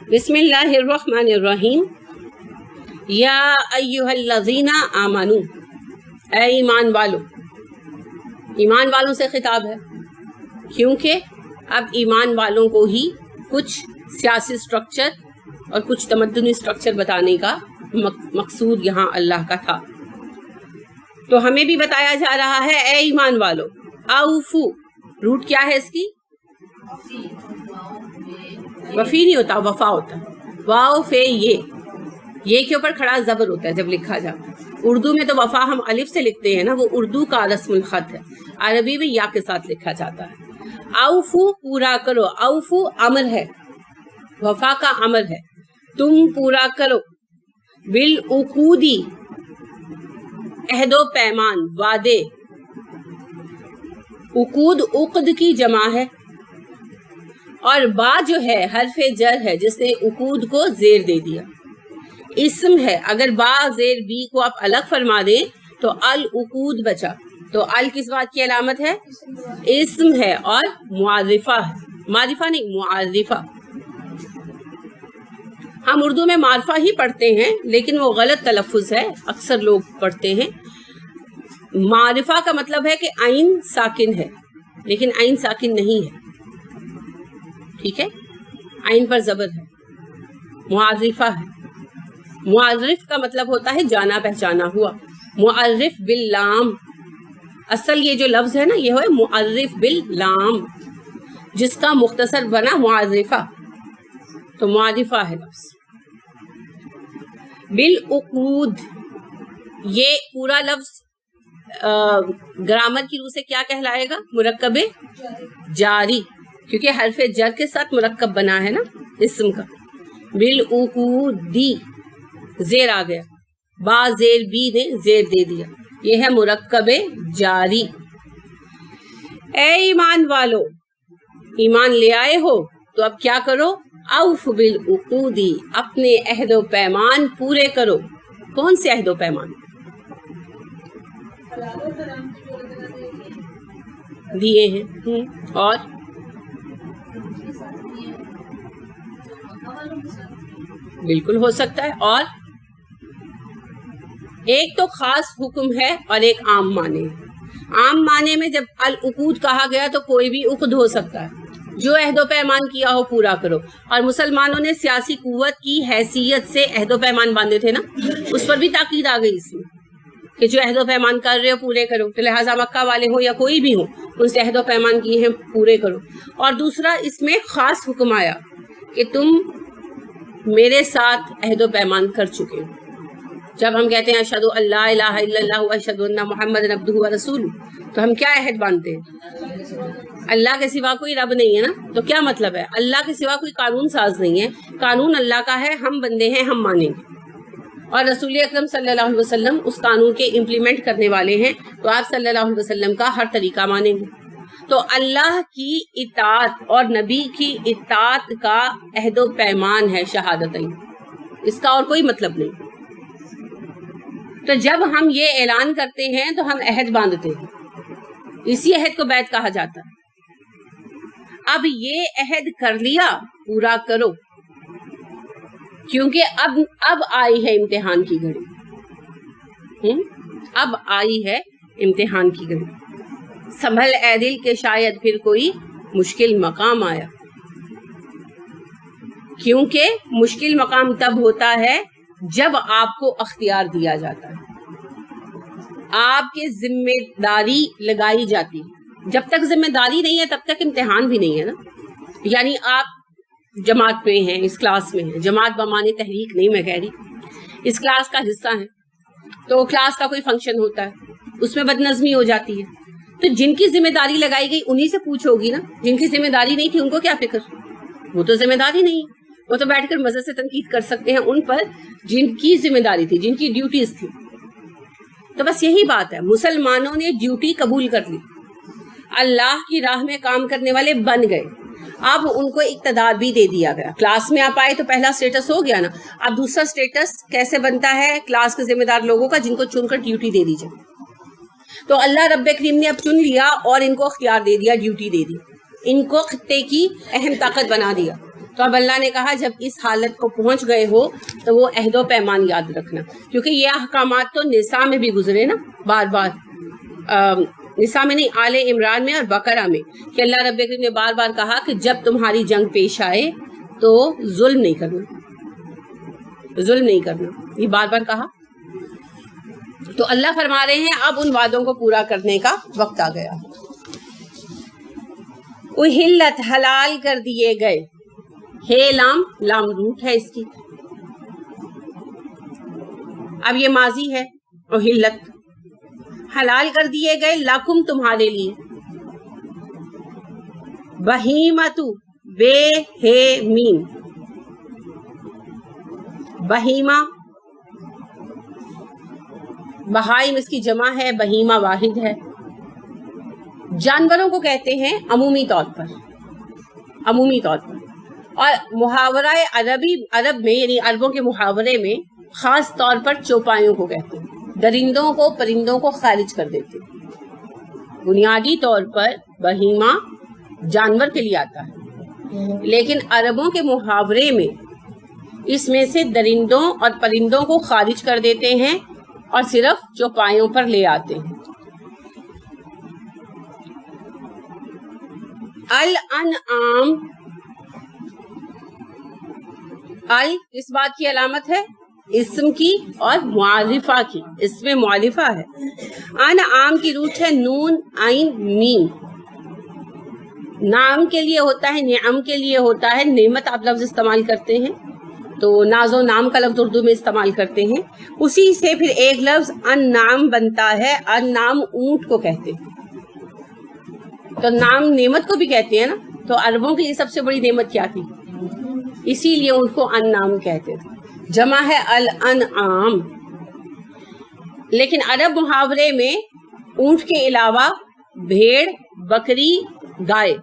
بسم اللہ الرحمن الرحیم. یا ایھا الذین آمنو، اے ایمان والو. ایمان والوں سے خطاب ہے کیونکہ اب ایمان والوں کو ہی کچھ سیاسی سٹرکچر اور کچھ تمدنی سٹرکچر بتانے کا مقصود یہاں اللہ کا تھا. تو ہمیں بھی بتایا جا رہا ہے اے ایمان والو اوفو. روٹ کیا ہے اس کی؟ وفی نہیں ہوتا، وفا ہوتا ہے. واو فے یہ کے اوپر کھڑا زبر ہوتا ہے جب لکھا جاتا ہے. اردو میں تو وفا ہم الف سے لکھتے ہیں نا، وہ اردو کا رسم الخط ہے. عربی میں یا کے ساتھ لکھا جاتا ہے. اوفو پورا کرو. اوفو امر ہے، وفا کا امر ہے. تم پورا کرو. بالعقودی عہد و پیمان، وعدے. عقود عقد کی جمع ہے، اور با جو ہے حرف جر ہے جس نے عقود کو زیر دے دیا. اسم ہے، اگر با زیر بی کو آپ الگ فرما دیں تو العقود بچا. تو ال کس بات کی علامت ہے؟ اسم ہے اور معرفہ ہے. معرفہ نہیں، معرفہ. ہم اردو میں معرفہ ہی پڑھتے ہیں لیکن وہ غلط تلفظ ہے، اکثر لوگ پڑھتے ہیں. معرفہ کا مطلب ہے کہ عین ساکن ہے، لیکن عین ساکن نہیں ہے. ٹھیک ہے، عین پر زبر ہے. معرفہ ہے. معرف کا مطلب ہوتا ہے جانا پہچانا ہوا. معرف باللام، اصل یہ جو لفظ ہے نا یہ ہے معرف باللام، جس کا مختصر بنا معرفہ. تو معرفہ ہے لفظ. بالعقود، یہ پورا لفظ گرامر کی روح سے کیا کہلائے گا؟ مرکب جاری، کیونکہ حرف جر کے ساتھ مرکب بنا ہے نا اسم کا. بالعقودی زیر آ گیا، با زیر بی نے زیر دے دیا. یہ ہے مرکب جاری. اے ایمان والو، ایمان لے آئے ہو تو اب کیا کرو؟ اوف بالعقودی، اپنے عہد و پیمان پورے کرو. کون سے عہد و پیمان دیے ہیں؟ اور بالکل ہو سکتا ہے. اور ایک تو خاص حکم ہے اور ایک عام معنی ہے. عام معنی میں جب العقود کہا گیا تو کوئی بھی عقد ہو سکتا ہے. جو عہد و پیمان کیا ہو پورا کرو. اور مسلمانوں نے سیاسی قوت کی حیثیت سے عہد و پیمان باندھے تھے نا، اس پر بھی تاکید آ گئی اس میں کہ جو عہد و پیمان کر رہے ہو پورے کرو. تو لہٰذا مکہ والے ہوں یا کوئی بھی ہوں، ان سے عہد و پیمان کیے ہیں پورے کرو. اور دوسرا اس میں خاص حکم آیا کہ تم میرے ساتھ عہد و پیمان کر چکے ہو. جب ہم کہتے ہیں اشہد ان لا الہ الا اللہ و اشہد ان محمد عبدہ و رسولہ، تو ہم کیا عہد باندھتے ہیں؟ اللہ کے سوا کوئی رب نہیں ہے نا. تو کیا مطلب ہے؟ اللہ کے سوا کوئی قانون ساز نہیں ہے، قانون اللہ کا ہے، ہم بندے ہیں، ہم مانیں گے. اور رسول اکرم صلی اللہ علیہ وسلم اس قانون کے امپلیمنٹ کرنے والے ہیں، تو آپ صلی اللہ علیہ وسلم کا ہر طریقہ مانیں گے. تو اللہ کی اطاعت اور نبی کی اطاعت کا عہد و پیمان ہے شہادتین، اس کا اور کوئی مطلب نہیں. تو جب ہم یہ اعلان کرتے ہیں تو ہم عہد باندھتے ہیں، اسی عہد کو بیعت کہا جاتا ہے. اب یہ عہد کر لیا، پورا کرو، کیونکہ اب آئی ہے امتحان کی گھڑی. اب آئی ہے امتحان کی گھڑی. سنبھل اے دل کہ شاید پھر کوئی مشکل مقام آیا. کیونکہ مشکل مقام تب ہوتا ہے جب آپ کو اختیار دیا جاتا ہے، آپ کے ذمہ داری لگائی جاتی ہے. جب تک ذمہ داری نہیں ہے تب تک امتحان بھی نہیں ہے نا. یعنی آپ جماعت میں ہیں، اس کلاس میں ہیں. جماعت بمانے تحریک نہیں میں کہہ رہی، اس کلاس کا حصہ ہیں. تو کلاس کا کوئی فنکشن ہوتا ہے، اس میں بدنظمی ہو جاتی ہے، تو جن کی ذمہ داری لگائی گئی انہی سے پوچھو گی نا. جن کی ذمہ داری نہیں تھی ان کو کیا فکر؟ وہ تو ذمہ داری نہیں ہے، وہ تو بیٹھ کر مزے سے تنقید کر سکتے ہیں ان پر جن کی ذمہ داری تھی، جن کی ڈیوٹیز تھی. تو بس یہی بات ہے، مسلمانوں نے ڈیوٹی قبول کر لی، اللہ کی راہ میں کام کرنے والے بن گئے. اب ان کو اقتدار بھی دے دیا گیا. کلاس میں آپ آئے تو پہلا سٹیٹس ہو گیا نا. اب دوسرا سٹیٹس کیسے بنتا ہے کلاس کے ذمہ دار لوگوں کا، جن کو چن کر ڈیوٹی دے دی جائے. تو اللہ رب کریم نے اب چن لیا اور ان کو اختیار دے دیا، ڈیوٹی دے دی، ان کو خطے کی اہم طاقت بنا دیا تو اب اللہ نے کہا جب اس حالت کو پہنچ گئے ہو تو وہ عہد و پیمان یاد رکھنا، کیونکہ یہ احکامات تو نساء میں بھی گزرے نا بار بار، نساء میں نہیں، آل عمران میں اور بقرہ میں، کہ اللہ رب العزت نے بار بار کہا کہ جب تمہاری جنگ پیش آئے تو ظلم نہیں کرنا، ظلم نہیں کرنا، یہ بار بار کہا۔ تو اللہ فرما رہے ہیں اب ان وعدوں کو پورا کرنے کا وقت آ گیا۔ احلت حلال کر دیے گئے، ہے لام، لام روٹ ہے اس کی، اب یہ ماضی ہے، احلت حلال کر دیے گئے، لکم تمہارے لیے، بہیمۃ بے ہے میم، بہیمہ بہائم اس کی جمع ہے، بہیمہ واحد ہے، جانوروں کو کہتے ہیں عمومی طور پر، عمومی طور پر، اور محاورہ عرب میں یعنی عربوں کے محاورے میں خاص طور پر چوپایوں کو کہتے ہیں، درندوں کو پرندوں کو خارج کر دیتے ہیں۔ بنیادی طور پر بہیمہ جانور کے لیے آتا ہے، لیکن عربوں کے محاورے میں اس میں سے درندوں اور پرندوں کو خارج کر دیتے ہیں اور صرف چوپایوں پر لے آتے ہیں۔ الانعام، ال اس بات کی علامت ہے اسم کی اور معرفہ کی، اس میں معرفہ ہے۔ انعام کی روٹ ہے نون عین میم، نام کے لیے ہوتا ہے، نعم کے لیے ہوتا ہے، نعمت آپ لفظ استعمال کرتے ہیں تو ناز و نام کا لفظ اردو میں استعمال کرتے ہیں، اسی سے پھر ایک لفظ انعام بنتا ہے، انعام اونٹ کو کہتے ہیں، تو نام نعمت کو بھی کہتے ہیں نا، تو عربوں کے لیے سب سے بڑی نعمت کیا تھی، اسی لیے ان کو انعام کہتے تھے، جمع ہے الانعام۔ لیکن عرب محاورے میں اونٹ کے علاوہ بھیڑ، بکری، گائے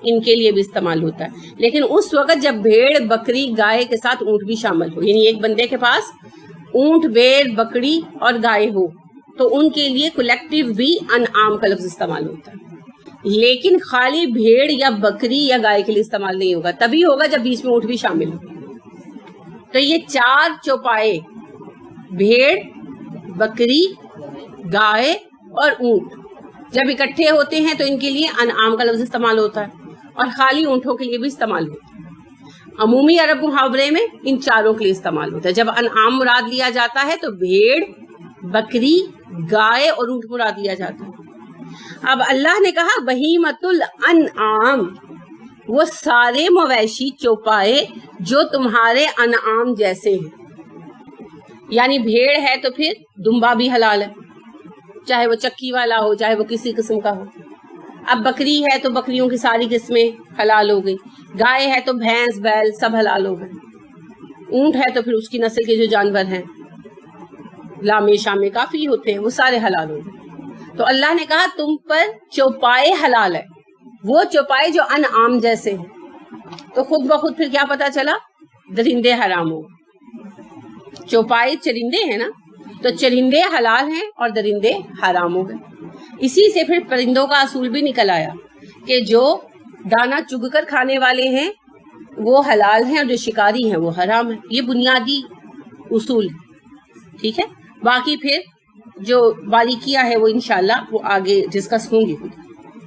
ان کے لیے بھی استعمال ہوتا ہے، لیکن اس وقت جب بھیڑ، بکری، گائے کے ساتھ اونٹ بھی شامل ہو، یعنی ایک بندے کے پاس اونٹ، بھیڑ، بکری اور گائے ہو تو ان کے لیے کولیکٹیو بھی انعام کا لفظ استعمال ہوتا ہے، لیکن خالی بھیڑ یا بکری یا گائے کے لیے استعمال نہیں ہوگا، تبھی ہوگا جب بیچ میں اونٹ بھی شامل ہو۔ تو یہ چار چوپائے، بھیڑ، بکری، گائے اور اونٹ، جب اکٹھے ہوتے ہیں تو ان کے لیے انعام کا لفظ استعمال ہوتا ہے، اور خالی اونٹوں کے لیے بھی استعمال ہوتا ہے۔ عمومی عرب محاورے میں ان چاروں کے لیے استعمال ہوتا ہے، جب انعام مراد لیا جاتا ہے تو بھیڑ، بکری، گائے اور اونٹ مراد لیا جاتا ہے۔ اب اللہ نے کہا بہیمۃ الانعام، وہ سارے مویشی چوپائے جو تمہارے انعام جیسے ہیں، یعنی بھیڑ ہے تو پھر دمبا بھی حلال ہے، چاہے وہ چکی والا ہو چاہے وہ کسی قسم کا ہو۔ اب بکری ہے تو بکریوں کی ساری قسمیں حلال ہو گئی، گائے ہے تو بھینس، بیل سب حلال ہو گئے، اونٹ ہے تو پھر اس کی نسل کے جو جانور ہیں لامے شامے کافی ہوتے ہیں وہ سارے حلال ہو گئے۔ تو اللہ نے کہا تم پر چوپائے حلال ہے، وہ چوپائے جو انعام جیسے ہیں، تو خود بخود پھر کیا پتا چلا، درندے حرام ہو، چوپائے چرندے ہیں نا، تو چرندے حلال ہیں اور درندے حرام ہو گئے۔ اسی سے پھر پرندوں کا اصول بھی نکل آیا کہ جو دانا چگ کر کھانے والے ہیں وہ حلال ہیں اور جو شکاری ہیں وہ حرام ہیں، یہ بنیادی اصول ہے، ٹھیک ہے۔ باقی پھر جو باریکیاں ہے وہ انشاءاللہ وہ آگے ڈسکس ہوں گی۔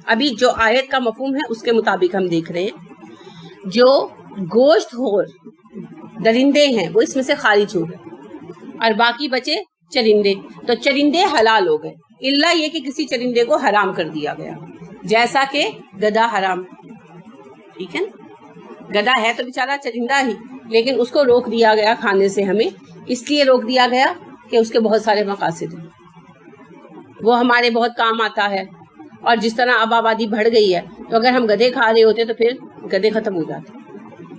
ابھی جو آیت کا مفہوم ہے اس کے مطابق ہم دیکھ رہے ہیں، جو گوشت خور درندے ہیں وہ اس میں سے خارج ہو گئے اور باقی بچے چرندے، تو چرندے حلال ہو گئے، الا یہ کہ کسی چرندے کو حرام کر دیا گیا، جیسا کہ گدھا حرام، ٹھیک ہے نا، گدھا ہے تو بیچارہ چرندہ ہی، لیکن اس کو روک دیا گیا کھانے سے، ہمیں اس لیے روک دیا گیا کہ اس کے بہت سارے مقاصد ہیں، وہ ہمارے بہت کام آتا ہے، اور جس طرح اب آبادی بڑھ گئی ہے تو اگر ہم گدھے کھا رہے ہوتے تو پھر گدھے ختم ہو جاتے،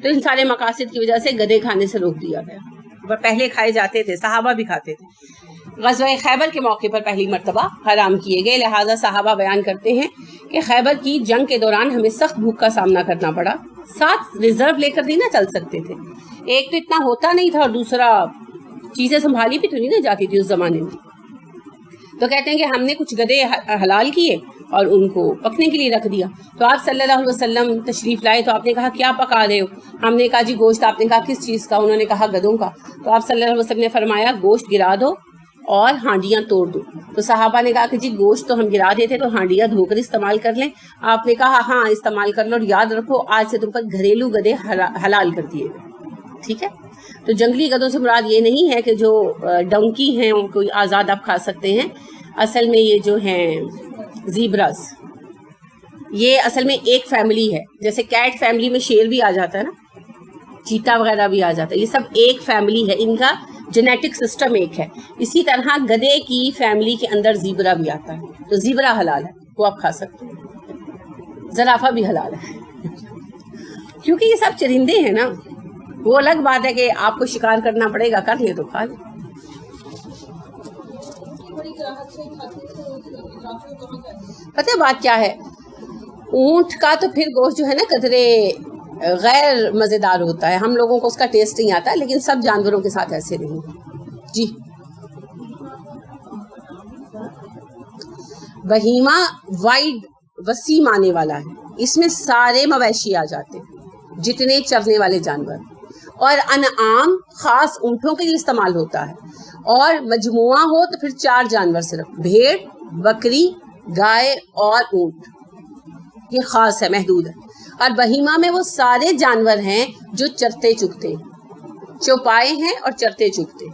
تو ان سارے مقاصد کی وجہ سے گدھے کھانے سے روک دیا گیا۔ پہلے کھائے جاتے تھے، صحابہ بھی کھاتے تھے، غزوہ خیبر کے موقع پر پہلی مرتبہ حرام کیے گئے، لہٰذا صحابہ بیان کرتے ہیں کہ خیبر کی جنگ کے دوران ہمیں سخت بھوک کا سامنا کرنا پڑا، ساتھ ریزرو لے کر نہیں نہ چل سکتے تھے، ایک تو اتنا ہوتا نہیں تھا اور دوسرا چیزیں سنبھالی بھی تو نہیں نہ جاتی تھی اس زمانے میں، تو کہتے ہیں کہ ہم نے کچھ گدھے حلال کیے اور ان کو پکنے کے لیے رکھ دیا. تو آپ صلی اللہ علیہ وسلم تشریف لائے تو آپ نے کہا کیا پکا رہے ہو؟ ہم نے کہا جی گوشت. آپ نے کہا کس چیز کا؟ انہوں نے کہا گدھوں کا. تو آپ صلی اللہ علیہ وسلم نے فرمایا گوشت گرا دو اور ہانڈیاں توڑ دو. تو صحابہ نے کہا کہ جی گوشت تو ہم گرا دیتے تو ہانڈیاں دھو کر استعمال کر لیں. آپ نے کہا ہاں استعمال کر لو اور یاد رکھو آج سے تم پر گھریلو گدھے حلال کر دیے گئے. ٹھیک ہے. تو جنگلی گدھوں سے مراد یہ نہیں ہے کہ جو ڈنکی ہیں ان کو آزاد آپ کھا سکتے ہیں. اصل میں یہ جو ہیں زیبراز یہ اصل میں ایک فیملی ہے. جیسے کیٹ فیملی میں شیر بھی آ جاتا ہے نا, چیتا وغیرہ بھی آ جاتا ہے, یہ سب ایک فیملی ہے, ان کا جینیٹک سسٹم ایک ہے. اسی طرح گدھے کی فیملی کے اندر زیبرا بھی آتا ہے. تو زیبرا حلال ہے, وہ آپ کھا سکتے ہیں. زرافہ بھی حلال ہے کیونکہ یہ سب چرندے ہیں نا. وہ الگ بات ہے کہ آپ کو شکار کرنا پڑے گا, کر لیں تو کھا لیں. پتہ ہے بات کیا ہے, اونٹ کا تو پھر گوشت جو ہے نا قدرے غیر مزیدار ہوتا ہے, ہم لوگوں کو اس کا ٹیسٹ نہیں آتا, لیکن سب جانوروں کے ساتھ ایسے نہیں. جی بہیمہ وائڈ وسیع معنی والا ہے, اس میں سارے مویشی آ جاتے ہیں جتنے چرنے والے جانور, اور انعام خاص اونٹوں کے لیے استعمال ہوتا ہے, اور مجموعہ ہو تو پھر 4 جانور صرف, بھیڑ, بکری, گائے اور اونٹ. یہ خاص ہے, محدود ہے. اور بہیمہ میں وہ سارے جانور ہیں جو چرتے چگتے چوپائے ہیں اور چرتے چگتے.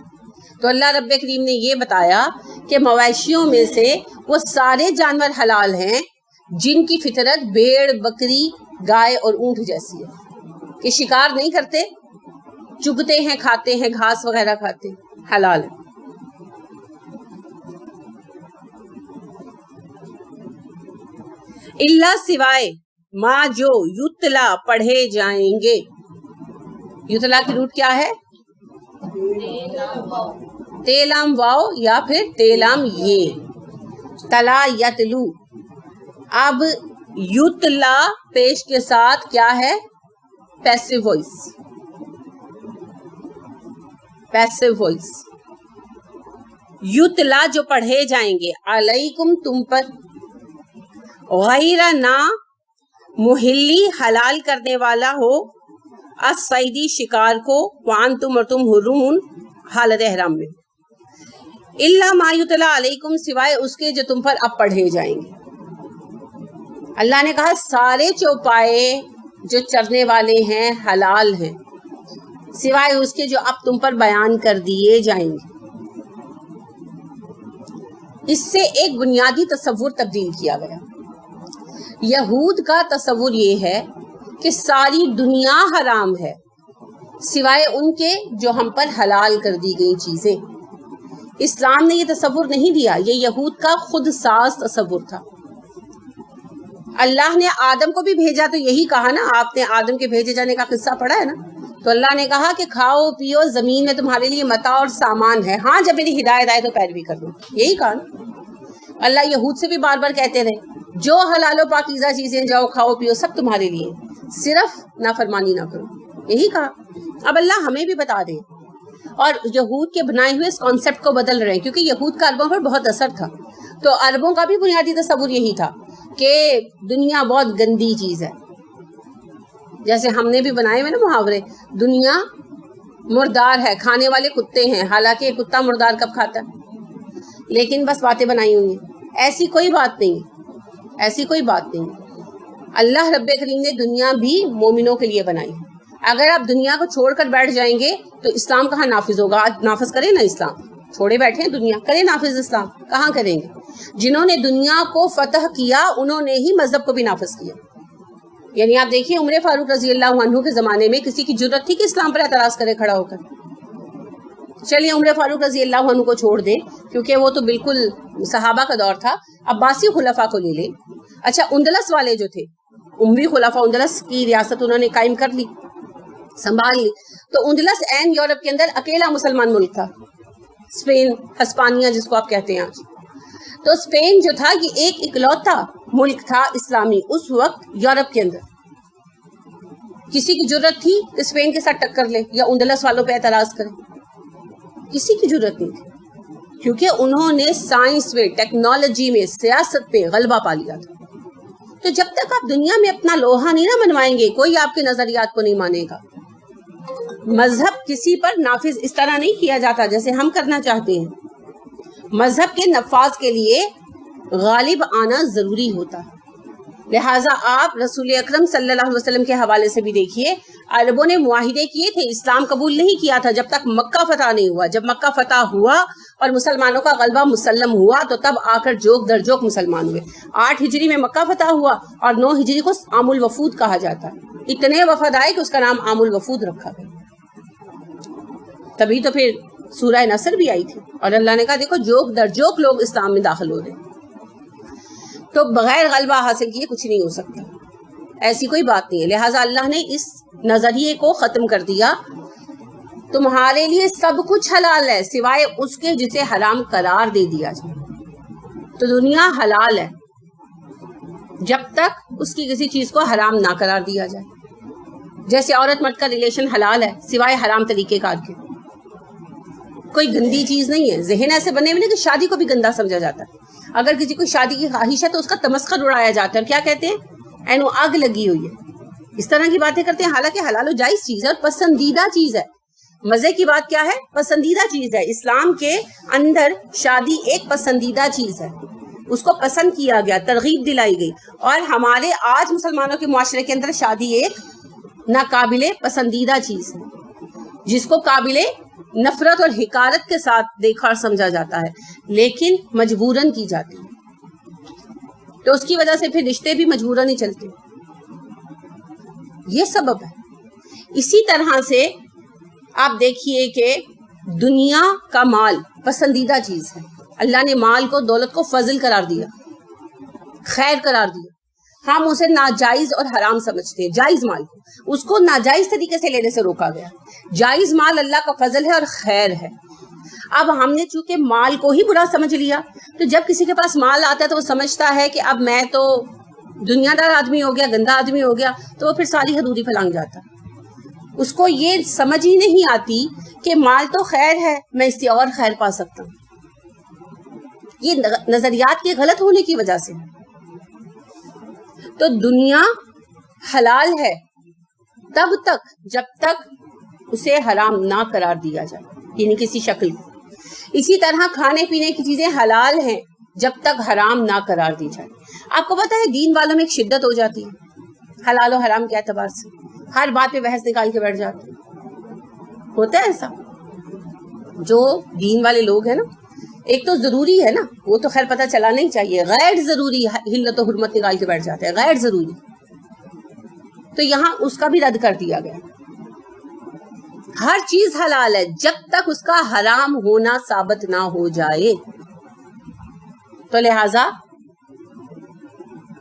تو اللہ رب کریم نے یہ بتایا کہ مویشیوں میں سے وہ سارے جانور حلال ہیں جن کی فطرت بھیڑ, بکری, گائے اور اونٹ جیسی ہے, کہ شکار نہیں کرتے, چگتے ہیں, کھاتے ہیں, گھاس وغیرہ کھاتے ہیں, حلال ہے. اللہ سوائے ما جو یتلا پڑھے جائیں گے. یتلا کی روٹ کیا ہے؟ تیلام واو یا پھر تیلام یہ, تلا یتلو. اب یتلا پیش کے ساتھ کیا ہے؟ Passive voice. پیسو وائس یتلا جو پڑھے جائیں گے, علیکم تم پر, غیر نہ محلی حلال کرنے والا ہو, الصیدی شکار کو, وانتم اور تم حرم حالت احرام میں, الا ما یتلا علیکم سوائے اس کے جو تم پر اب پڑھے جائیں گے. اللہ نے کہا سارے چوپائے جو چرنے والے ہیں حلال ہیں سوائے اس کے جو اب تم پر بیان کر دیے جائیں گے. اس سے ایک بنیادی تصور تبدیل کیا گیا. یہود کا تصور یہ ہے کہ ساری دنیا حرام ہے سوائے ان کے جو ہم پر حلال کر دی گئی چیزیں. اسلام نے یہ تصور نہیں دیا, یہ یہود کا خود ساز تصور تھا. اللہ نے آدم کو بھی بھیجا تو یہی کہا نا, آپ نے آدم کے بھیجے جانے کا قصہ پڑھا ہے نا. تو اللہ نے کہا کہ کھاؤ پیو, زمین میں تمہارے لیے متاع اور سامان ہے, ہاں جب میری ہدایت آئے تو پیروی کر لو. یہی کہا نا. اللہ یہود سے بھی بار بار کہتے رہے جو حلال و پاکیزہ چیزیں جاؤ کھاؤ پیو سب تمہارے لیے, صرف نافرمانی نہ کرو. یہی کہا. اب اللہ ہمیں بھی بتا دے, اور یہود کے بنائے ہوئے اس کانسیپٹ کو بدل رہے ہیں, کیونکہ یہود کا عربوں پر بہت اثر تھا. تو عربوں کا بھی بنیادی تصور یہی تھا کہ دنیا بہت گندی چیز ہے. جیسے ہم نے بھی بنائے ہوئے نا محاورے, دنیا مردار ہے, کھانے والے کتے ہیں, حالانکہ کتا مردار کب کھاتا ہے, لیکن بس باتیں بنائی ہوئی ہیں. ایسی کوئی بات نہیں, ایسی کوئی بات نہیں. اللہ رب کریم نے دنیا بھی مومنوں کے لیے بنائی. اگر آپ دنیا کو چھوڑ کر بیٹھ جائیں گے تو اسلام کہاں نافذ ہوگا؟ آج نافذ کریں نا اسلام, چھوڑے بیٹھے ہیں دنیا, کریں نافذ اسلام, کہاں کریں گے؟ جنہوں نے دنیا کو فتح کیا انہوں نے ہی مذہب کو بھی نافذ کیا. یعنی آپ دیکھیے عمر فاروق رضی اللہ عنہ کے زمانے میں کسی کی جرت تھی کہ اسلام پر اعتراض کرے کھڑا ہو کر؟ چلیے عمر فاروق رضی اللہ عنہ کو چھوڑ دیں کیونکہ وہ تو بالکل صحابہ کا دور تھا. عباسی خلفاء کو لے لیں. اچھا اندلس والے جو تھے, اموی خلفاء, اندلس کی ریاست انہوں نے قائم کر لی, سنبھال لی. تو اندلس عین یورپ کے اندر اکیلا مسلمان ملک تھا, اسپین, ہسپانیہ جس کو آپ کہتے ہیں آج. تو اسپین جو تھا یہ ایک اکلوتا ملک تھا اسلامی اس وقت یورپ کے اندر. کسی کی جرت تھی کہ اسپین کے ساتھ ٹکر لے یا اندلس والوں پہ اعتراض کرے؟ کسی کی جرت نہیں تھی. کیونکہ انہوں نے سائنس میں، ٹیکنالوجی میں، سیاست میں غلبہ پا لیا تھا. تو جب تک آپ دنیا میں اپنا لوہا نہیں نہ منوائیں گے، کوئی آپ کے نظریات کو نہیں مانے گا. مذہب کسی پر نافذ اس طرح نہیں کیا جاتا جیسے ہم کرنا چاہتے ہیں. مذہب کے نفاذ کے لیے غالب آنا ضروری ہوتا ہے. لہٰذا آپ رسول اکرم صلی اللہ علیہ وسلم کے حوالے سے بھی دیکھیے، عربوں نے معاہدے کیے تھے، اسلام قبول نہیں کیا تھا جب تک مکہ فتح نہیں ہوا. جب مکہ فتح ہوا اور مسلمانوں کا غلبہ مسلم ہوا تو تب آ کر جوک در جوک مسلمان ہوئے. 8 ہجری میں مکہ فتح ہوا اور 9 ہجری کو عام الوفود کہا جاتا ہے. اتنے وفد آئے کہ اس کا نام عام الوفود رکھا گیا. تبھی تو پھر سورہ نصر بھی آئی تھی اور اللہ نے کہا دیکھو جوک در جوک لوگ اسلام میں داخل ہو رہے ہیں. تو بغیر غلبہ حاصل کیے کچھ نہیں ہو سکتا، ایسی کوئی بات نہیں ہے. لہٰذا اللہ نے اس نظریے کو ختم کر دیا. تمہارے لیے سب کچھ حلال ہے سوائے اس کے جسے حرام قرار دے دیا جائے. تو دنیا حلال ہے جب تک اس کی کسی چیز کو حرام نہ قرار دیا جائے. جیسے عورت مرد کا ریلیشن حلال ہے سوائے حرام طریقے کار کے. کوئی گندی چیز نہیں ہے. ذہن ایسے بنے ہوئے کہ شادی کو بھی گندا سمجھا جاتا ہے. اگر کسی کو شادی کی خواہش ہے تو اس کا تمسخر اڑایا جاتا ہے. کیا کہتے ہیں؟ اینو آگ لگی ہوئی ہے. اس طرح کی باتیں کرتے ہیں. حالانکہ حلال و جائز چیز ہے اور پسندیدہ چیز ہے. مزے کی بات کیا ہے؟ پسندیدہ چیز ہے. اسلام کے اندر شادی ایک پسندیدہ چیز ہے. اس کو پسند کیا گیا، ترغیب دلائی گئی. اور ہمارے آج مسلمانوں کے معاشرے کے اندر شادی ایک ناقابل پسندیدہ چیز ہے جس کو قابل نفرت اور حقارت کے ساتھ دیکھا اور سمجھا جاتا ہے، لیکن مجبوراً کی جاتی ہے. تو اس کی وجہ سے پھر رشتے بھی مجبوراً ہی چلتے. یہ سبب ہے. اسی طرح سے آپ دیکھیے کہ دنیا کا مال پسندیدہ چیز ہے. اللہ نے مال کو، دولت کو فضل قرار دیا، خیر قرار دیا. ہم اسے ناجائز اور حرام سمجھتے ہیں. جائز مال اس کو ناجائز طریقے سے لینے سے روکا گیا. جائز مال اللہ کا فضل ہے اور خیر ہے. اب ہم نے چونکہ مال کو ہی برا سمجھ لیا تو جب کسی کے پاس مال آتا ہے تو وہ سمجھتا ہے کہ اب میں تو دنیا دار آدمی ہو گیا، گندا آدمی ہو گیا، تو وہ پھر ساری حدودی پھلانگ جاتا. اس کو یہ سمجھ ہی نہیں آتی کہ مال تو خیر ہے، میں اس سے اور خیر پا سکتا ہوں. یہ نظریات کے غلط ہونے کی وجہ سے. تو دنیا حلال ہے تب تک جب تک اسے حرام نہ قرار دیا جائے، یعنی کسی شکل میں. اسی طرح کھانے پینے کی چیزیں حلال ہیں جب تک حرام نہ قرار دی جائے. آپ کو پتہ ہے دین والوں میں ایک شدت ہو جاتی ہے حلال و حرام کے اعتبار سے. ہر بات پہ بحث نکال کے بیٹھ جاتے ہیں. ہوتا ہے ایسا. جو دین والے لوگ ہیں نا، ایک تو ضروری ہے نا، وہ تو خیر پتہ چلانا ہی چاہیے. غیر ضروری حلت و حرمت نکال کے بیٹھ جاتے ہیں، غیر ضروری. تو یہاں اس کا بھی رد کر دیا گیا. ہر چیز حلال ہے جب تک اس کا حرام ہونا ثابت نہ ہو جائے. تو لہٰذا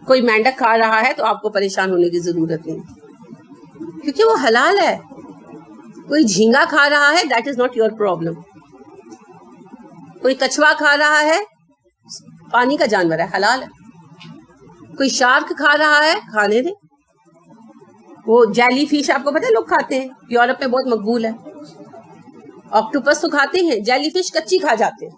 کوئی مینڈک کھا رہا ہے تو آپ کو پریشان ہونے کی ضرورت نہیں، کیونکہ وہ حلال ہے. کوئی جھینگا کھا رہا ہے، that is not your problem. کوئی کچھوا کھا رہا ہے، پانی کا جانور ہے، حلال ہے. کوئی شارک کھا رہا ہے، کھانے دیں. وہ جیلی فش آپ کو پتہ ہے لوگ کھاتے ہیں، یورپ میں بہت مقبول ہے. آکٹوپس تو کھاتے ہیں، جیلی فش کچی کھا جاتے ہیں.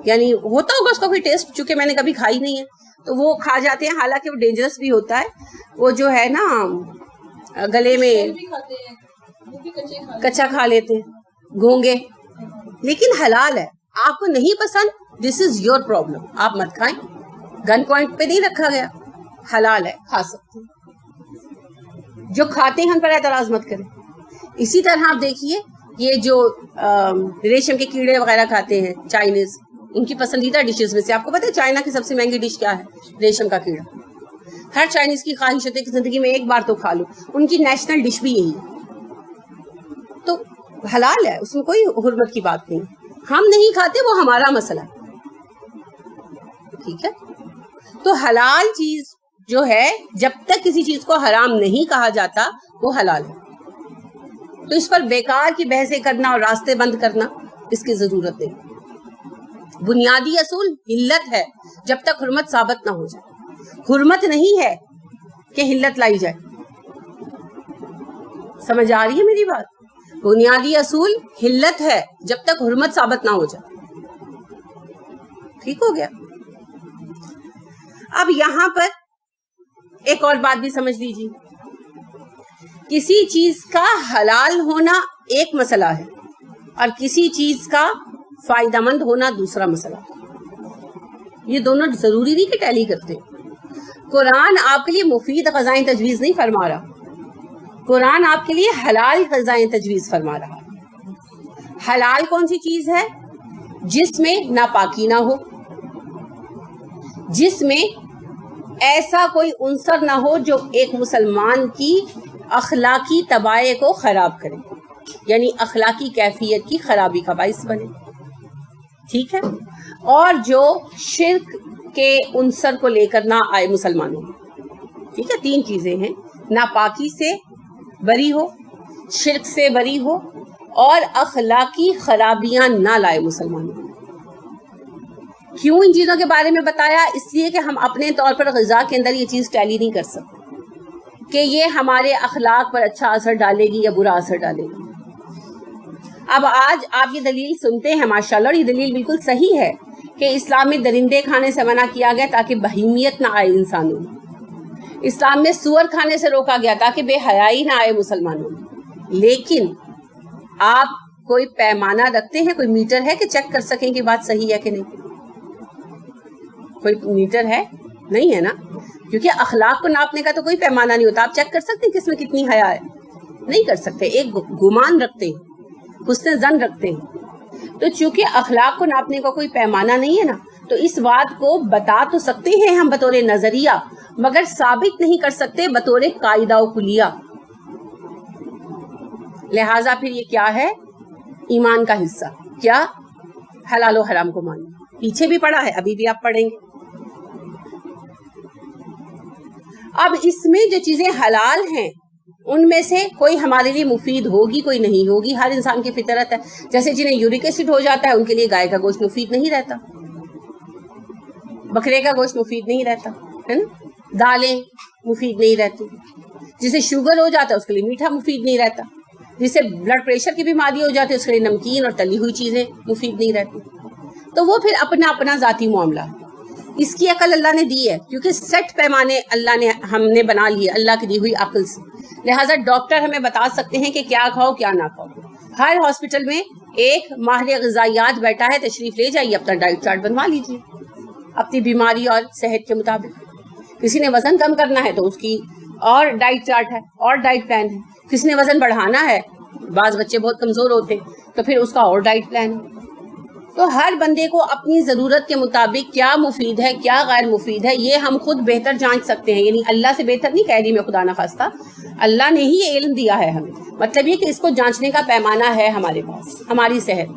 یعنی ہوتا ہوگا اس کا کوئی ٹیسٹ، چونکہ میں نے کبھی کھائی نہیں ہے تو وہ کھا جاتے ہیں. حالانکہ وہ ڈینجرس بھی ہوتا ہے. وہ جو ہے نا گلے میں کچا کھا لیتے ہیں، گھونگے. لیکن حلال ہے. آپ کو نہیں پسند، دس از یور پرابلم، آپ مت کھائیں. گن پوائنٹ پہ نہیں رکھا گیا، حلال ہے، کھا سکتے ہیں. جو کھاتے ہیں ہم پر اعتراض مت کریں. اسی طرح آپ دیکھیے یہ جو ریشم کے کیڑے وغیرہ کھاتے ہیں چائنیز، ان کی پسندیدہ ڈشز میں سے آپ کو پتہ ہے چائنا کی سب سے مہنگی ڈش کیا ہے؟ ریشم کا کیڑا. ہر چائنیز کی خواہش ہوتی ہے کہ زندگی میں ایک بار تو کھا لو. ان کی نیشنل ڈش بھی یہی ہے. تو حلال ہے، اس میں کوئی حرمت کی بات نہیں. ہم نہیں کھاتے، وہ ہمارا مسئلہ ہے. ٹھیک ہے. تو حلال چیز جو ہے جب تک کسی چیز کو حرام نہیں کہا جاتا وہ حلال ہے. تو اس پر بیکار کی بحثیں کرنا اور راستے بند کرنا اس کی ضرورت نہیں. بنیادی اصول حلت ہے جب تک حرمت ثابت نہ ہو جائے. حرمت نہیں ہے کہ حلت لائی جائے. سمجھ آ رہی ہے میری بات؟ بنیادی اصول حلت ہے جب تک حرمت ثابت نہ ہو جائے. ٹھیک ہو گیا. اب یہاں پر ایک اور بات بھی سمجھ لیجیے. کسی چیز کا حلال ہونا ایک مسئلہ ہے اور کسی چیز کا فائدہ مند ہونا دوسرا مسئلہ. یہ دونوں ضروری نہیں کہ ٹیلی کرتے. قرآن آپ کے لیے مفید غذائیں تجویز نہیں فرما رہا, قرآن آپ کے لیے حلال غذائیں تجویز فرما رہا. حلال کون سی چیز ہے؟ جس میں ناپاکی نہ ہو, جس میں ایسا کوئی عنصر نہ ہو جو ایک مسلمان کی اخلاقی طبائع کو خراب کرے, یعنی اخلاقی کیفیت کی خرابی کا باعث بنے. ٹھیک ہے. اور جو شرک کے عنصر کو لے کر نہ آئے مسلمانوں. ٹھیک ہے. 3 چیزیں ہیں, ناپاکی سے بری ہو, شرک سے بری ہو, اور اخلاقی خرابیاں نہ لائے مسلمانوں. کیوں ان چیزوں کے بارے میں بتایا؟ اس لیے کہ ہم اپنے طور پر غذا کے اندر یہ چیز ٹیلی نہیں کر سکتے کہ یہ ہمارے اخلاق پر اچھا اثر ڈالے گی یا برا اثر ڈالے گی. اب آج آپ یہ دلیل سنتے ہیں ماشاءاللہ, اور یہ دلیل بالکل صحیح ہے کہ اسلام میں درندے کھانے سے منع کیا گیا تاکہ بہیمیت نہ آئے انسانوں میں. اسلام میں سور کھانے سے روکا گیا تاکہ بے حیائی نہ آئے مسلمانوں میں. لیکن آپ کوئی پیمانہ رکھتے ہیں, کوئی میٹر ہے کہ چیک کر سکیں کہ بات صحیح ہے کہ نہیں؟ کوئی میٹر ہے نہیں ہے نا, کیونکہ اخلاق کو ناپنے کا تو کوئی پیمانہ نہیں ہوتا. آپ چیک کر سکتے ہیں کہ اس میں کتنی حیا ہے؟ نہیں کر سکتے. ایک گمان رکھتے ہیں, حسن ظن رکھتے ہیں. تو چونکہ اخلاق کو ناپنے کا کوئی پیمانہ نہیں ہے نا, تو اس بات کو بتا تو سکتے ہیں ہم بطور نظریہ, مگر ثابت نہیں کر سکتے بطور قاعدہ و کلیہ. لہٰذا پھر یہ کیا ہے؟ ایمان کا حصہ. کیا؟ حلال و حرام کو ماننا. پیچھے بھی پڑھا ہے, ابھی بھی آپ پڑھیں گے. اب اس میں جو چیزیں حلال ہیں ان میں سے کوئی ہمارے لیے مفید ہوگی, کوئی نہیں ہوگی. ہر انسان کی فطرت ہے. جیسے جنہیں یورک ایسڈ ہو جاتا ہے ان کے لیے گائے کا گوشت مفید نہیں رہتا, بکرے کا گوشت مفید نہیں رہتا ہے نا, دالیں مفید نہیں رہتی. جسے شوگر ہو جاتا ہے اس کے لیے میٹھا مفید نہیں رہتا. جسے بلڈ پریشر کی بیماری ہو جاتی ہے اس کے لیے نمکین اور تلی ہوئی چیزیں مفید نہیں رہتی. تو وہ پھر اپنا اپنا ذاتی معاملہ ہے. اس کی عقل اللہ نے دی ہے, کیونکہ سیٹ پیمانے اللہ نے ہم نے بنا لیے اللہ کی دی ہوئی عقل سے. لہٰذا ڈاکٹر ہمیں بتا سکتے ہیں کہ کیا کھاؤ کیا نہ کھاؤ. ہر ہاسپٹل میں ایک ماہر غذائیات بیٹھا ہے, تشریف لے جائیے, اپنا ڈائٹ چارٹ بنوا لیجیے اپنی بیماری اور صحت کے مطابق. کسی نے وزن کم کرنا ہے تو اس کی اور ڈائٹ چارٹ ہے اور ڈائٹ پلان ہے. کسی نے وزن بڑھانا ہے, بعض بچے بہت کمزور ہوتے تو پھر اس کا اور ڈائٹ پلان ہے. تو ہر بندے کو اپنی ضرورت کے مطابق کیا مفید ہے کیا غیر مفید ہے یہ ہم خود بہتر جانچ سکتے ہیں. یعنی اللہ سے بہتر نہیں کہہ رہی میں, خدا نہ خواستہ, اللہ نے ہی یہ علم دیا ہے ہمیں. مطلب یہ کہ اس کو جانچنے کا پیمانہ ہے ہمارے پاس, ہماری صحت.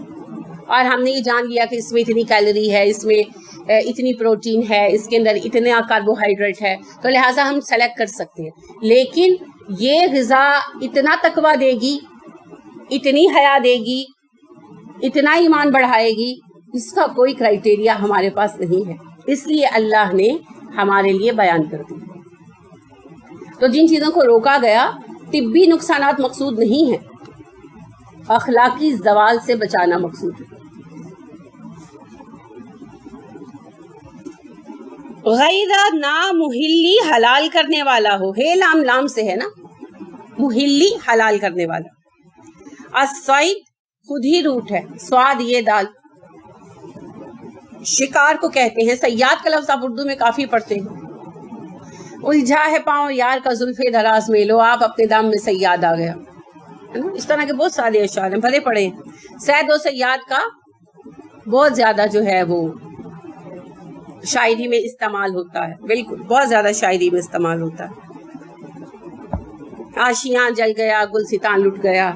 اور ہم نے یہ جان لیا کہ اس میں اتنی کیلوری ہے, اس میں اتنی پروٹین ہے, اس کے اندر اتنا کاربوہائیڈریٹ ہے, تو لہٰذا ہم سلیکٹ کر سکتے ہیں. لیکن یہ غذا اتنا تقویٰ دے گی, اتنی حیا دے گی, اتنا ایمان بڑھائے گی, اس کا کوئی کرائٹیریا ہمارے پاس نہیں ہے. اس لیے اللہ نے ہمارے لیے بیان کر دی. تو جن چیزوں کو روکا گیا, طبی نقصانات مقصود نہیں ہیں, اخلاقی زوال سے بچانا مقصود ہے. غیر نا محلی حلال کرنے والا ہو, ہے لام لام سے ہے نا, محلی حلال کرنے والا. الصید خود ہی روٹ ہے, سواد یہ دال, شکار کو کہتے ہیں. صیاد کا لفظ آپ اردو میں کافی پڑھتے ہیں. الجھا ہے پاؤں یار کا زلف دراز میں, لو آپ اپنے دام میں صیاد آ گیا, ہے نا. اس طرح کے بہت سارے اشعار ہیں, بھرے پڑے ہیں. صید و صیاد کا بہت زیادہ جو ہے وہ شاعری میں استعمال ہوتا ہے, بالکل بہت زیادہ شاعری میں استعمال ہوتا ہے. آشیاں جل گیا گلستان لٹ گیا,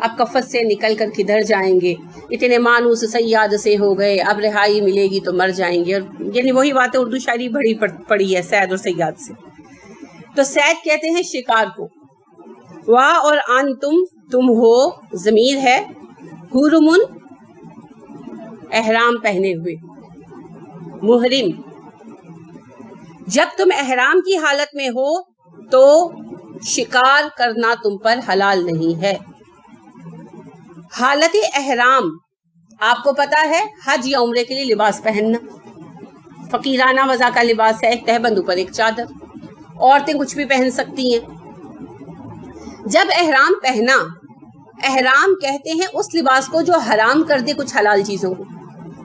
اب کفت سے نکل کر کدھر جائیں گے, اتنے مانوس سیاد سے ہو گئے, اب رہائی ملے گی تو مر جائیں گے. یعنی وہی باتیں اردو شاعری بڑی پڑی ہے سید اور سیاد سے. تو سید کہتے ہیں شکار کو. واہ اور آن تم ہو ضمیر ہے, حرمن احرام پہنے ہوئے, محرم. جب تم احرام کی حالت میں ہو تو شکار کرنا تم پر حلال نہیں ہے. حالت احرام آپ کو پتا ہے حج یا عمرے کے لیے لباس پہننا, فقیرانہ وضع کا لباس ہے، ایک تہبند اوپر ایک چادر. عورتیں کچھ بھی پہن سکتی ہیں. جب احرام پہنا، احرام کہتے ہیں اس لباس کو جو حرام کر دے کچھ حلال چیزوں کو.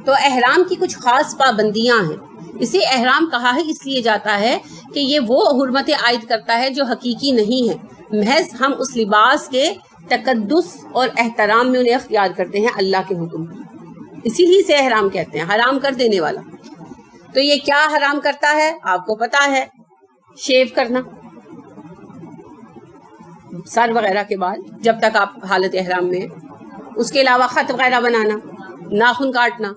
تو احرام کی کچھ خاص پابندیاں ہیں. اسے احرام کہا ہے اس لیے جاتا ہے کہ یہ وہ حرمتیں عائد کرتا ہے جو حقیقی نہیں ہے، محض ہم اس لباس کے تقدس اور احترام میں انہیں اختیار کرتے ہیں اللہ کے حکم کی. اسی لیے سے احرام کہتے ہیں، حرام کر دینے والا. تو یہ کیا حرام کرتا ہے آپ کو پتا ہے، شیو کرنا سر وغیرہ کے بعد جب تک آپ حالت احرام میں ہیں. اس کے علاوہ خط وغیرہ بنانا، ناخن کاٹنا،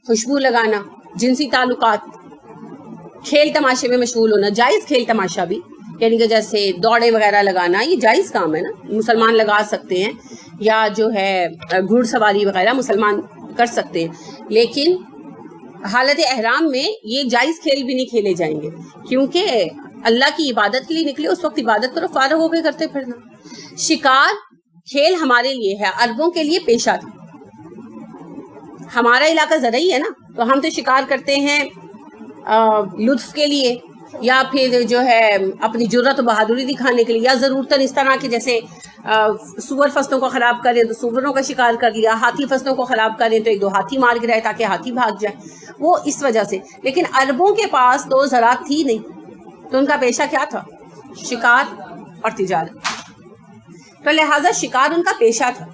خوشبو لگانا، جنسی تعلقات، کھیل تماشے میں مشغول ہونا، جائز کھیل تماشا بھی، یعنی کہ جیسے دوڑے وغیرہ لگانا، یہ جائز کام ہے نا، مسلمان لگا سکتے ہیں. یا جو ہے گھوڑ سواری وغیرہ مسلمان کر سکتے ہیں. لیکن حالت احرام میں یہ جائز کھیل بھی نہیں کھیلے جائیں گے، کیونکہ اللہ کی عبادت کے لیے نکلے، اس وقت عبادت کرو، فارغ ہو کے کرتے پھرنا. شکار کھیل ہمارے لیے ہے، عربوں کے لیے پیشہ تھا. ہمارا علاقہ زرعی ہے نا، تو ہم تو شکار کرتے ہیں لطف کے لیے، یا پھر جو ہے اپنی جرت و بہادری دکھانے کے لیے، یا ضرورتاً اس طرح کے جیسے سور فصلوں کو خراب کریں تو سوروں کا شکار کر لیا، ہاتھی فصلوں کو خراب کریں تو ایک دو ہاتھی مار کے رہے تاکہ ہاتھی بھاگ جائے، وہ اس وجہ سے. لیکن عربوں کے پاس تو زراعت تھی نہیں، تو ان کا پیشہ کیا تھا؟ شکار اور تجارت. تو لہٰذا شکار ان کا پیشہ تھا.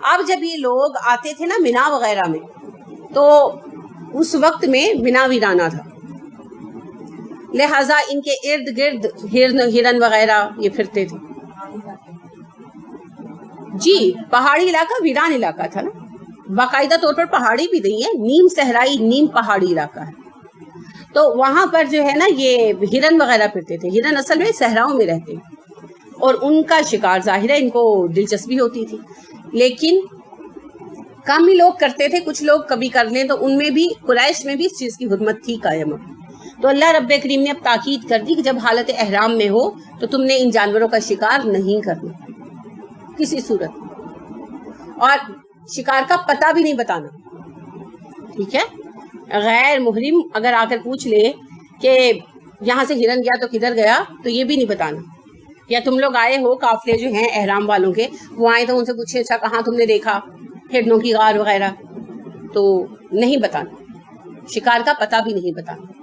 اب جب یہ لوگ آتے تھے نا مینا وغیرہ میں، تو اس وقت میں مینا ویرانہ تھا، لہٰذا ان کے ارد گرد ہرن وغیرہ یہ پھرتے تھے. جی پہاڑی علاقہ ویران علاقہ تھا نا، باقاعدہ طور پر پہاڑی بھی نہیں ہے، نیم صحرائی نیم پہاڑی علاقہ ہے. تو وہاں پر جو ہے نا یہ ہرن وغیرہ پھرتے تھے. ہرن اصل میں صحراؤں میں رہتے ہیں اور ان کا شکار ظاہر ہے ان کو دلچسپی ہوتی تھی، لیکن کم ہی لوگ کرتے تھے. کچھ لوگ کبھی کر لیں تو ان میں بھی، قریش میں بھی اس چیز کی حرمت تھی قائم. تو اللہ رب کریم نے اب تاکید کر دی کہ جب حالت احرام میں ہو تو تم نے ان جانوروں کا شکار نہیں کرنا کسی صورت، اور شکار کا پتہ بھی نہیں بتانا. ٹھیک ہے، غیر محرم اگر آ کر پوچھ لے کہ یہاں سے ہرن گیا تو کدھر گیا، تو یہ بھی نہیں بتانا. یا تم لوگ آئے ہو قافلے جو ہیں احرام والوں کے، وہ آئے تو ان سے پوچھے اچھا کہاں تم نے دیکھا ہرنوں کی غار وغیرہ، تو نہیں بتانا. شکار کا پتہ بھی نہیں بتانا.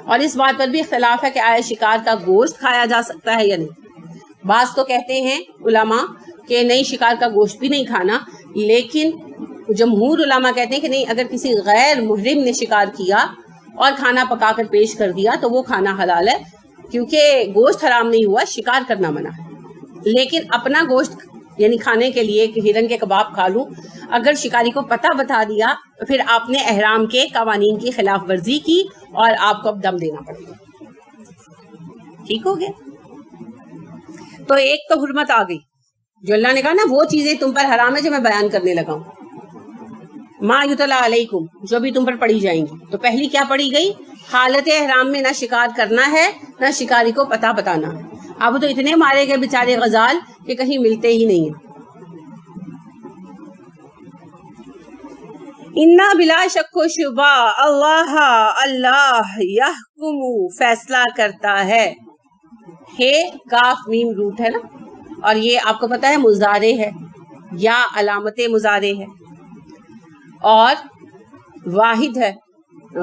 اور اس بات پر بھی اختلاف ہے کہ آیا شکار کا گوشت کھایا جا سکتا ہے یا نہیں. بعض تو کہتے ہیں علماء کہ نہیں، شکار کا گوشت بھی نہیں کھانا، لیکن جمہور علماء کہتے ہیں کہ نہیں، اگر کسی غیر محرم نے شکار کیا اور کھانا پکا کر پیش کر دیا تو وہ کھانا حلال ہے، کیونکہ گوشت حرام نہیں ہوا، شکار کرنا منع ہے. لیکن اپنا گوشت یعنی کھانے کے لیے کہ ہرن کے کباب کھا لوں، اگر شکاری کو پتہ بتا دیا تو پھر آپ نے احرام کے قوانین کی خلاف ورزی کی اور آپ کو اب دم دینا پڑے گا. ٹھیک ہو گیا؟ تو ایک تو حرمت آ گئی جو اللہ نے کہا نا وہ چیزیں تم پر حرام ہے جو میں بیان کرنے لگا ہوں، ما یتلا علیکم، جو بھی تم پر پڑی جائیں گی. تو پہلی کیا پڑی گئی؟ حالت احرام میں نہ شکار کرنا ہے، نہ شکاری کو پتہ بتانا ہے. اب تو اتنے مارے گئے بیچارے غزال کہ کہیں ملتے ہی نہیں ہیں. انا بلا شک و شبہ اللہ یحکم، فیصلہ کرتا ہے. ہے کاف میم روٹ ہے نا، اور یہ آپ کو پتا ہے مضارع ہے یا علامت مضارع ہے، اور واحد ہے،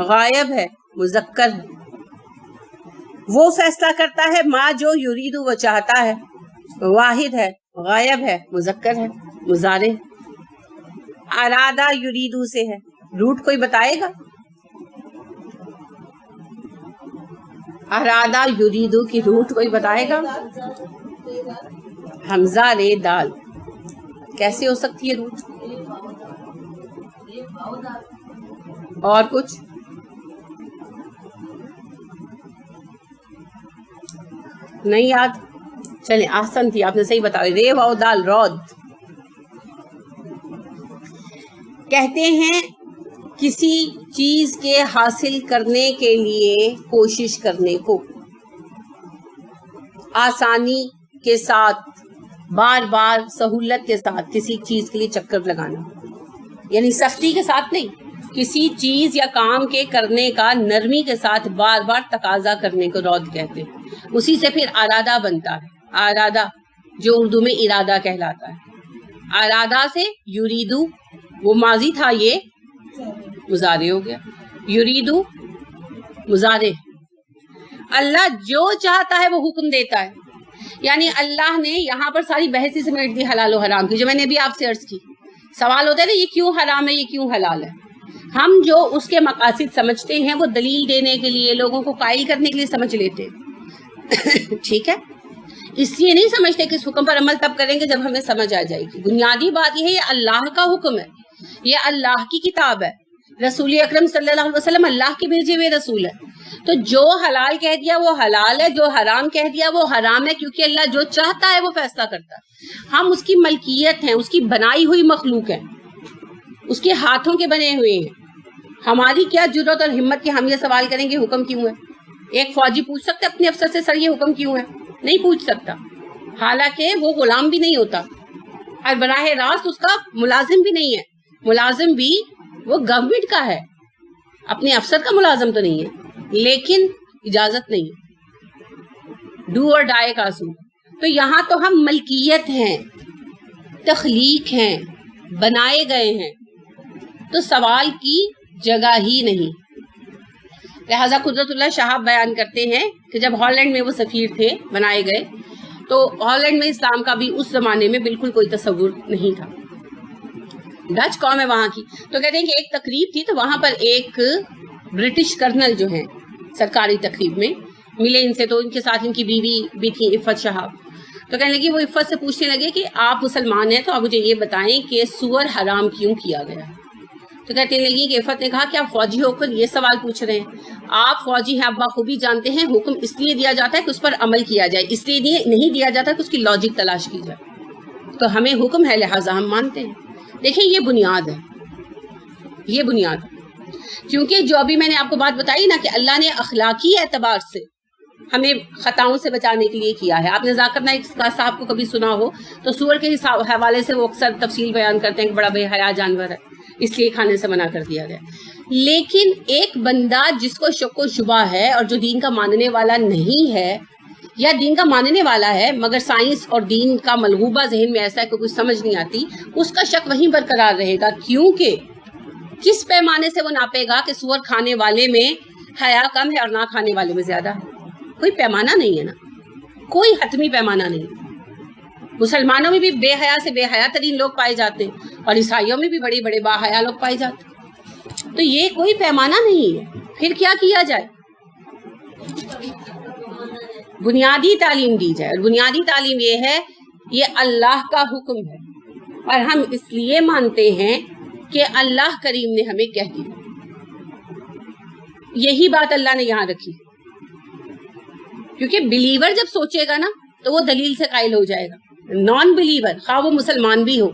غائب ہے، مذکر ہے. وہ فیصلہ کرتا ہے ما جو یرید وہ چاہتا ہے، واحد ہے، غائب ہے، مذکر ہے، مضارع ہے. ارادہ یریدو سے ہے، روٹ کوئی بتائے گا؟ ارادہ یریدو کی روٹ کوئی بتائے گا؟ حمزہ رے دال، کیسے ہو سکتی ہے روٹ؟ اور کچھ؟ نہیں یاد؟ چلیں آسان تھی، آپ نے صحیح بتایا، رے واو دال رود. کہتے ہیں کسی چیز کے حاصل کرنے کے لیے کوشش کرنے کو، آسانی کے ساتھ، بار بار سہولت کے ساتھ کسی چیز کے لیے چکر لگانا، یعنی سختی کے ساتھ نہیں، کسی چیز یا کام کے کرنے کا نرمی کے ساتھ بار بار تقاضا کرنے کو رود کہتے ہیں. اسی سے پھر ارادہ بنتا ہے. ارادہ جو اردو میں ارادہ کہلاتا ہے. ارادہ سے یریدو، وہ ماضی تھا، یہ مضارع ہو گیا. یریدو مضارع. اللہ جو چاہتا ہے وہ حکم دیتا ہے. یعنی اللہ نے یہاں پر ساری بحث سمیٹ دی حلال و حرام کی، جو میں نے بھی آپ سے عرض کی. سوال ہوتا ہے نا یہ کیوں حرام ہے یہ کیوں حلال ہے. ہم جو اس کے مقاصد سمجھتے ہیں وہ دلیل دینے کے لیے، لوگوں کو قائل کرنے کے لیے سمجھ لیتے ہیں. ٹھیک ہے، اس لیے نہیں سمجھتے کہ اس حکم پر عمل تب کریں گے جب ہمیں سمجھ آ جائے گی. بنیادی بات یہ ہے یہ اللہ کا حکم ہے، یہ اللہ کی کتاب ہے. رسول اکرم صلی اللہ علیہ وسلم اللہ کے بھیجے ہوئے رسول ہے. تو جو حلال کہہ دیا وہ حلال ہے، جو حرام کہہ دیا وہ حرام ہے، کیونکہ اللہ جو چاہتا ہے وہ فیصلہ کرتا ہے. ہم اس کی ملکیت ہیں، اس کی بنائی ہوئی مخلوق ہیں، اس کے ہاتھوں کے بنے ہوئے ہیں. ہماری کیا جرات اور ہمت کہ ہم یہ سوال کریں گے حکم کیوں ہے. ایک فوجی پوچھ سکتا ہے اپنے افسر سے سر یہ حکم کیوں ہے؟ نہیں پوچھ سکتا، حالانکہ وہ غلام بھی نہیں ہوتا اور براہ راست اس کا ملازم بھی نہیں ہے. ملازم بھی وہ گورنمنٹ کا ہے، اپنے افسر کا ملازم تو نہیں ہے، لیکن اجازت نہیں ہے. ڈو اور ڈائی کا اصول. تو یہاں تو ہم ملکیت ہیں، تخلیق ہیں، بنائے گئے ہیں، تو سوال کی جگہ ہی نہیں. لہذا قدرت اللہ شہاب بیان کرتے ہیں کہ جب ہالینڈ میں وہ سفیر تھے بنائے گئے تو ہالینڈ میں اسلام کا بھی اس زمانے میں بالکل کوئی تصور نہیں تھا. ڈچ قوم ہے وہاں کی. تو کہتے ہیں کہ ایک تقریب تھی تو وہاں پر ایک برٹش کرنل جو ہیں سرکاری تقریب میں ملے ان سے، تو ان کے ساتھ ان کی بیوی بھی تھی عفت شہاب. تو کہنے لگی، وہ عفت سے پوچھنے لگے کہ آپ مسلمان ہیں تو آپ مجھے یہ بتائیں کہ سور حرام کیوں کیا گیا. تو کہتے لگی کہ عفت نے کہا کہ آپ فوجی ہو کر یہ سوال پوچھ رہے ہیں. آپ فوجی ہیں، آپ بخوبی جانتے ہیں حکم اس لیے دیا جاتا ہے کہ اس پر عمل کیا جائے، اس لیے نہیں دیا جاتا کہ اس کی لاجک تلاش کی جائے. تو ہمیں حکم ہے لہٰذا ہم مانتے ہیں. دیکھیں یہ بنیاد ہے، یہ بنیاد ہے. کیونکہ جو ابھی میں نے آپ کو بات بتائی نا کہ اللہ نے اخلاقی اعتبار سے ہمیں خطاؤں سے بچانے کے لیے کیا ہے. آپ نے ذاکر نائک صاحب کو کبھی سنا ہو تو سور کے حوالے سے وہ اکثر تفصیل بیان کرتے ہیں کہ بڑا بے حیا جانور ہے، اس لیے کھانے سے منع کر دیا گیا. لیکن ایک بندہ جس کو شک و شبہ ہے اور جو دین کا ماننے والا نہیں ہے، یا دین کا ماننے والا ہے مگر سائنس اور دین کا ملغوبہ ذہن میں ایسا ہے کہ کچھ سمجھ نہیں آتی، اس کا شک وہیں برقرار رہے گا. کیونکہ کس پیمانے سے وہ ناپے گا کہ سور کھانے والے میں حیا کم ہے اور نہ کھانے والے میں زیادہ ہے؟ کوئی پیمانہ نہیں ہے نا، کوئی حتمی پیمانہ نہیں. مسلمانوں میں بھی بے حیا سے بے حیا ترین لوگ پائے جاتے ہیں اور عیسائیوں میں بھی بڑے بڑے با حیا لوگ پائے جاتے ہیں. تو یہ کوئی پیمانہ نہیں ہے. پھر کیا کیا جائے؟ بنیادی تعلیم دی جائے. اور بنیادی تعلیم یہ ہے یہ اللہ کا حکم ہے اور ہم اس لیے مانتے ہیں کہ اللہ کریم نے ہمیں کہہ دی. یہی بات اللہ نے یہاں رکھی، کیونکہ بلیور جب سوچے گا نا تو وہ دلیل سے قائل ہو جائے گا. نان بلیور خواہ وہ مسلمان بھی ہو،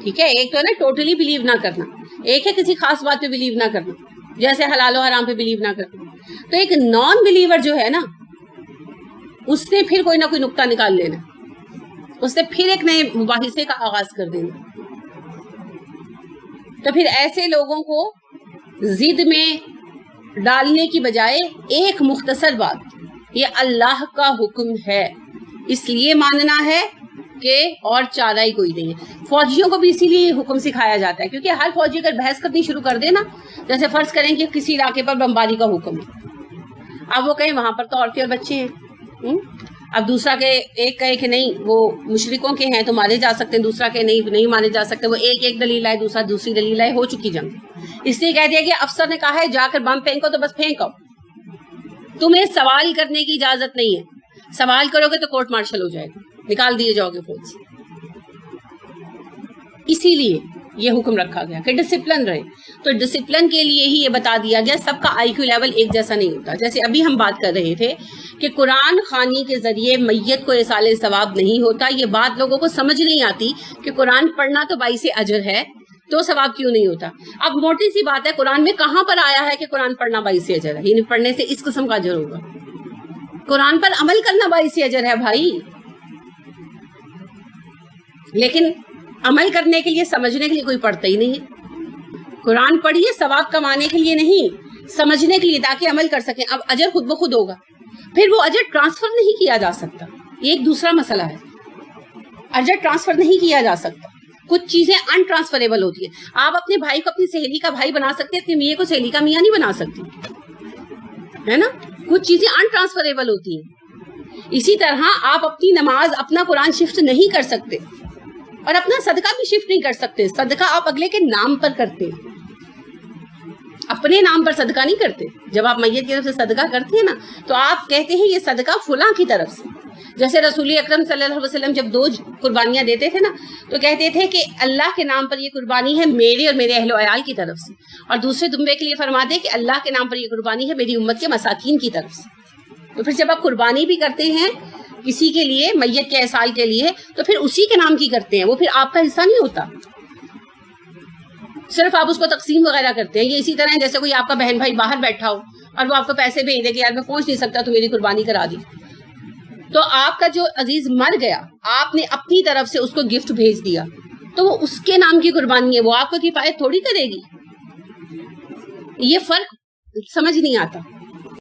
ٹھیک ہے، ایک تو ہے نا ٹوٹلی بلیو نہ کرنا، ایک ہے کسی خاص بات پہ بلیو نہ کرنا، جیسے حلال و حرام پہ بلیو نہ کرنا. تو ایک نان بلیور جو ہے نا اس نے پھر کوئی نہ کوئی نقطہ نکال لینا، اس نے پھر ایک نئے مباحثے کا آغاز کر دینا. تو پھر ایسے لوگوں کو ضد میں ڈالنے کی بجائے ایک مختصر بات، یہ اللہ کا حکم ہے اس لیے ماننا ہے کہ اور چارہ ہی کوئی نہیں ہے. فوجیوں کو بھی اسی لیے حکم سکھایا جاتا ہے کیونکہ ہر فوجی اگر بحث کرنی شروع کر دے نا، جیسے فرض کریں کہ کسی علاقے پر بمباری کا حکم ہے، اب وہ کہیں وہاں پر تو عورتیں اور بچے ہیں، اب دوسرا کہ ایک کہے کہ نہیں وہ مشرکوں کے ہیں تو مارے جا سکتے ہیں، دوسرا کہ نہیں مارے جا سکتے، وہ ایک دلیل آئے، دوسرا دوسری دلیل آئے، ہو چکی جنگ. اس لیے کہہ دیا کہ افسر نے کہا ہے جا کر بم پھینکو تو بس پھینکو، تمہیں سوال کرنے کی اجازت نہیں ہے. سوال کرو گے تو کورٹ مارشل ہو جائے گا، نکال دیے جاؤ گے فوج سے. اسی لیے یہ حکم رکھا گیا کہ ڈسپلن رہے. تو ڈسپلن کے لیے ہی یہ بتا دیا گیا سب کا آئی کیو لیول ایک جیسا نہیں ہوتا. جیسے ابھی ہم بات کر رہے تھے کہ قرآن خوانی کے ذریعے میت کو ایصال ثواب نہیں ہوتا. یہ بات لوگوں کو سمجھ نہیں آتی کہ قرآن پڑھنا تو باعث اجر ہے تو ثواب کیوں نہیں ہوتا. اب موٹی سی بات ہے، قرآن میں کہاں پر آیا ہے کہ قرآن پڑھنا باعث اجر ہے؟ یعنی پڑھنے سے اس قسم کا اجر ہوگا. قرآن پر عمل کرنا باعث اجر ہے بھائی، لیکن عمل کرنے کے لیے، سمجھنے کے لیے کوئی پڑھتا ہی نہیں ہے. قرآن پڑھیے ثواب کمانے کے لیے نہیں, سمجھنے کے لیے, تاکہ عمل کر سکیں. اب اجر خود بخود ہوگا, پھر وہ اجر ٹرانسفر نہیں کیا جا سکتا, یہ ایک دوسرا مسئلہ ہے. اجر ٹرانسفر نہیں کیا جا سکتا, کچھ چیزیں ان ٹرانسفریبل ہوتی ہیں. آپ اپنے بھائی کو اپنی سہیلی کا بھائی بنا سکتے ہیں, اپنے میاں کو سہیلی کا میاں نہیں بنا سکتے, ہے نا. کچھ چیزیں ان ٹرانسفریبل ہوتی ہیں. اسی طرح آپ اپنی نماز, اپنا قرآن شفٹ نہیں کر سکتے, اور اپنا صدقہ بھی شفٹ نہیں کر سکتے. صدقہ آپ اگلے کے نام پر کرتے ہیں, اپنے نام پر صدقہ نہیں کرتے. جب آپ میت کی طرف سے صدقہ کرتے ہیں نا, تو آپ کہتے ہیں یہ صدقہ فلاں کی طرف سے. جیسے رسول اکرم صلی اللہ علیہ وسلم جب 2 قربانیاں دیتے تھے نا, تو کہتے تھے کہ اللہ کے نام پر یہ قربانی ہے میرے اور میرے اہل و عیال کی طرف سے, اور دوسرے دمبے کے لیے فرماتے ہیں کہ اللہ کے نام پر یہ قربانی ہے میری امت کے مساکین کی طرف سے. تو پھر جب آپ قربانی بھی کرتے ہیں کسی کے لیے, میت کے احسال کے لیے, تو پھر اسی کے نام کی کرتے ہیں, وہ پھر آپ کا حصہ نہیں ہوتا, صرف آپ اس کو تقسیم وغیرہ کرتے ہیں. یہ اسی طرح جیسے کوئی آپ کا بہن بھائی باہر بیٹھا ہو اور وہ آپ کو پیسے بھیج دے کہ یار میں پہنچ نہیں سکتا تو میری قربانی کرا دی, تو آپ کا جو عزیز مر گیا, آپ نے اپنی طرف سے اس کو گفٹ بھیج دیا, تو وہ اس کے نام کی قربانی ہے, وہ آپ کو کفایت تھوڑی کرے گی. یہ فرق سمجھ نہیں آتا.